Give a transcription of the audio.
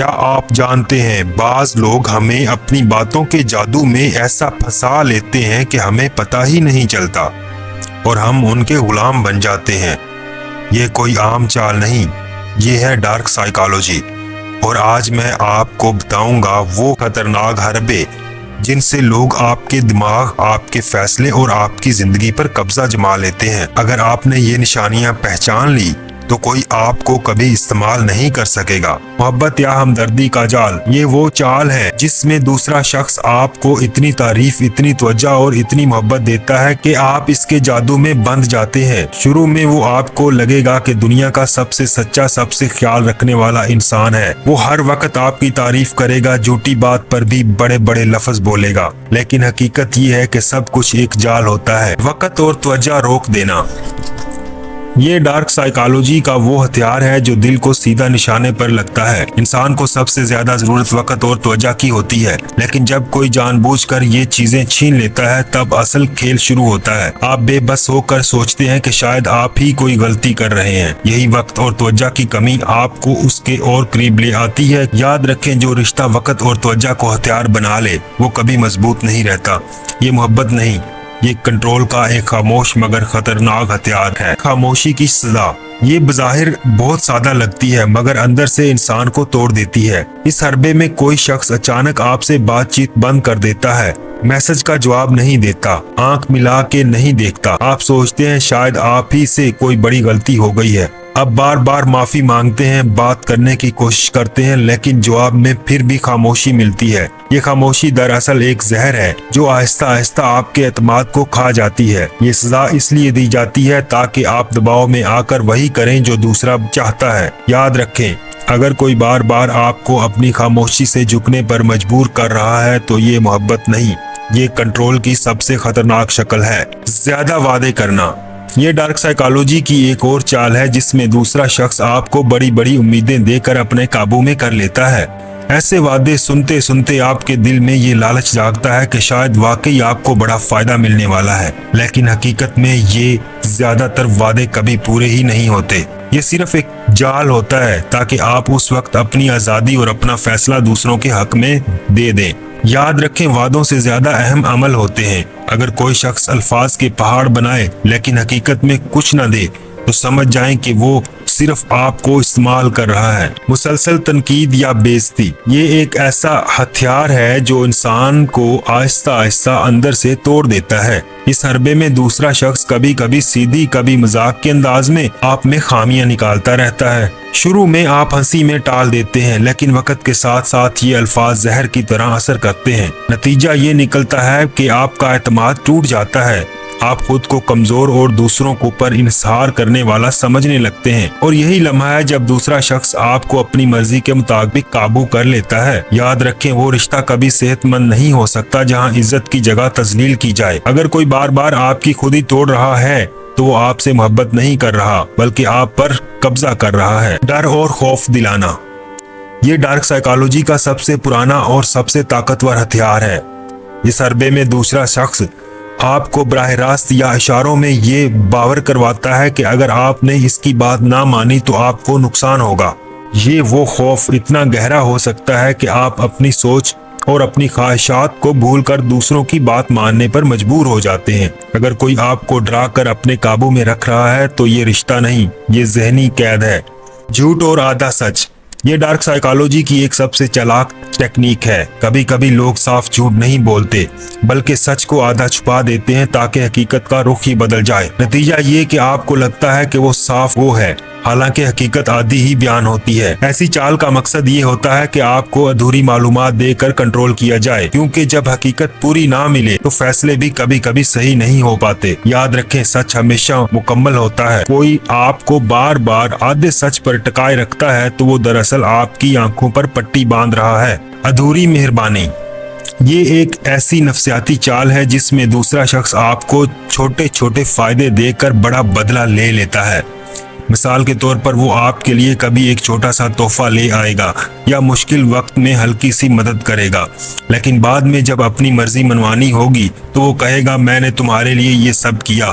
کیا آپ جانتے ہیں بعض لوگ ہمیں اپنی باتوں کے جادو میں ایسا پھنسا لیتے ہیں کہ ہمیں پتہ ہی نہیں چلتا اور ہم ان کے غلام بن جاتے ہیں۔ یہ کوئی عام چال نہیں، یہ ہے ڈارک سائیکالوجی، اور آج میں آپ کو بتاؤں گا وہ خطرناک حربے جن سے لوگ آپ کے دماغ، آپ کے فیصلے اور آپ کی زندگی پر قبضہ جما لیتے ہیں۔ اگر آپ نے یہ نشانیاں پہچان لی تو کوئی آپ کو کبھی استعمال نہیں کر سکے گا۔ محبت یا ہمدردی کا جال، یہ وہ چال ہے جس میں دوسرا شخص آپ کو اتنی تعریف، اتنی توجہ اور اتنی محبت دیتا ہے کہ آپ اس کے جادو میں بندھ جاتے ہیں۔ شروع میں وہ آپ کو لگے گا کہ دنیا کا سب سے سچا، سب سے خیال رکھنے والا انسان ہے۔ وہ ہر وقت آپ کی تعریف کرے گا، جھوٹی بات پر بھی بڑے بڑے لفظ بولے گا، لیکن حقیقت یہ ہے کہ سب کچھ ایک جال ہوتا ہے، وقت اور توجہ روک دینا۔ یہ ڈارک سائیکالوجی کا وہ ہتھیار ہے جو دل کو سیدھا نشانے پر لگتا ہے۔ انسان کو سب سے زیادہ ضرورت وقت اور توجہ کی ہوتی ہے، لیکن جب کوئی جان بوجھ کر یہ چیزیں چھین لیتا ہے تب اصل کھیل شروع ہوتا ہے۔ آپ بے بس ہو کر سوچتے ہیں کہ شاید آپ ہی کوئی غلطی کر رہے ہیں۔ یہی وقت اور توجہ کی کمی آپ کو اس کے اور قریب لے آتی ہے۔ یاد رکھیں، جو رشتہ وقت اور توجہ کو ہتھیار بنا لے وہ کبھی مضبوط نہیں رہتا۔ یہ محبت نہیں، یہ کنٹرول کا ایک خاموش مگر خطرناک ہتھیار ہے۔ خاموشی کی سزا، یہ بظاہر بہت سادہ لگتی ہے مگر اندر سے انسان کو توڑ دیتی ہے۔ اس حربے میں کوئی شخص اچانک آپ سے بات چیت بند کر دیتا ہے، میسج کا جواب نہیں دیتا، آنکھ ملا کے نہیں دیکھتا۔ آپ سوچتے ہیں شاید آپ ہی سے کوئی بڑی غلطی ہو گئی ہے۔ اب بار بار معافی مانگتے ہیں، بات کرنے کی کوشش کرتے ہیں، لیکن جواب میں پھر بھی خاموشی ملتی ہے۔ یہ خاموشی دراصل ایک زہر ہے جو آہستہ آہستہ آپ کے اعتماد کو کھا جاتی ہے۔ یہ سزا اس لیے دی جاتی ہے تاکہ آپ دباؤ میں آ کر وہی کریں جو دوسرا چاہتا ہے۔ یاد رکھیں، اگر کوئی بار بار آپ کو اپنی خاموشی سے جھکنے پر مجبور کر رہا ہے تو یہ محبت نہیں، یہ کنٹرول کی سب سے خطرناک شکل ہے۔ زیادہ وعدے کرنا، یہ ڈارک سائیکالوجی کی ایک اور چال ہے جس میں دوسرا شخص آپ کو بڑی بڑی امیدیں دے کر اپنے قابو میں کر لیتا ہے۔ ایسے وعدے سنتے سنتے آپ کے دل میں یہ لالچ جاگتا ہے کہ شاید واقعی آپ کو بڑا فائدہ ملنے والا ہے، لیکن حقیقت میں یہ زیادہ تر وعدے کبھی پورے ہی نہیں ہوتے۔ یہ صرف ایک جال ہوتا ہے تاکہ آپ اس وقت اپنی آزادی اور اپنا فیصلہ دوسروں کے حق میں دے دیں۔ یاد رکھیں، وعدوں سے زیادہ اہم عمل ہوتے ہیں۔ اگر کوئی شخص الفاظ کے پہاڑ بنائے لیکن حقیقت میں کچھ نہ دے تو سمجھ جائیں کہ وہ صرف آپ کو استعمال کر رہا ہے۔ مسلسل تنقید یا بے عزتی، یہ ایک ایسا ہتھیار ہے جو انسان کو آہستہ آہستہ اندر سے توڑ دیتا ہے۔ اس حربے میں دوسرا شخص کبھی کبھی سیدھی، کبھی مذاق کے انداز میں آپ میں خامیاں نکالتا رہتا ہے۔ شروع میں آپ ہنسی میں ٹال دیتے ہیں، لیکن وقت کے ساتھ ساتھ یہ الفاظ زہر کی طرح اثر کرتے ہیں۔ نتیجہ یہ نکلتا ہے کہ آپ کا اعتماد ٹوٹ جاتا ہے، آپ خود کو کمزور اور دوسروں کو پر انحصار کرنے والا سمجھنے لگتے ہیں، اور یہی لمحہ ہے جب دوسرا شخص آپ کو اپنی مرضی کے مطابق قابو کر لیتا ہے۔ یاد رکھیں، وہ رشتہ کبھی صحت مند نہیں ہو سکتا جہاں عزت کی جگہ تذلیل کی جائے۔ اگر کوئی بار بار آپ کی خودی توڑ رہا ہے تو وہ آپ سے محبت نہیں کر رہا بلکہ آپ پر قبضہ کر رہا ہے۔ ڈر اور خوف دلانا، یہ ڈارک سائیکالوجی کا سب سے پرانا اور سب سے طاقتور ہتھیار ہے۔ اس حربے میں دوسرا شخص آپ کو براہ راست یا اشاروں میں یہ باور کرواتا ہے کہ اگر آپ نے اس کی بات نہ مانی تو آپ کو نقصان ہوگا۔ یہ وہ خوف اتنا گہرا ہو سکتا ہے کہ آپ اپنی سوچ اور اپنی خواہشات کو بھول کر دوسروں کی بات ماننے پر مجبور ہو جاتے ہیں۔ اگر کوئی آپ کو ڈرا کر اپنے قابو میں رکھ رہا ہے تو یہ رشتہ نہیں، یہ ذہنی قید ہے۔ جھوٹ اور آدھا سچ، یہ ڈارک سائیکالوجی کی ایک سب سے چالاک ٹیکنیک ہے۔ کبھی کبھی لوگ صاف جھوٹ نہیں بولتے بلکہ سچ کو آدھا چھپا دیتے ہیں تاکہ حقیقت کا رخ ہی بدل جائے۔ نتیجہ یہ کہ آپ کو لگتا ہے کہ وہ صاف وہ ہے، حالانکہ حقیقت آدھی ہی بیان ہوتی ہے۔ ایسی چال کا مقصد یہ ہوتا ہے کہ آپ کو ادھوری معلومات دے کر کنٹرول کیا جائے، کیونکہ جب حقیقت پوری نہ ملے تو فیصلے بھی کبھی کبھی صحیح نہیں ہو پاتے۔ یاد رکھیں، سچ ہمیشہ مکمل ہوتا ہے۔ کوئی آپ کو بار بار آدھے سچ پر ٹکائے رکھتا ہے تو وہ دراصل آپ کی آنکھوں پر پٹی باندھ رہا ہے۔ ادھوری مہربانی، یہ ایک ایسی نفسیاتی چال ہے جس میں دوسرا شخص آپ کو چھوٹے چھوٹے فائدے دے کر بڑا بدلہ لے لیتا ہے۔ مثال کے طور پر وہ آپ کے لیے کبھی ایک چھوٹا سا تحفہ لے آئے گا یا مشکل وقت میں ہلکی سی مدد کرے گا، لیکن بعد میں جب اپنی مرضی منوانی ہوگی تو وہ کہے گا میں نے تمہارے لیے یہ سب کیا،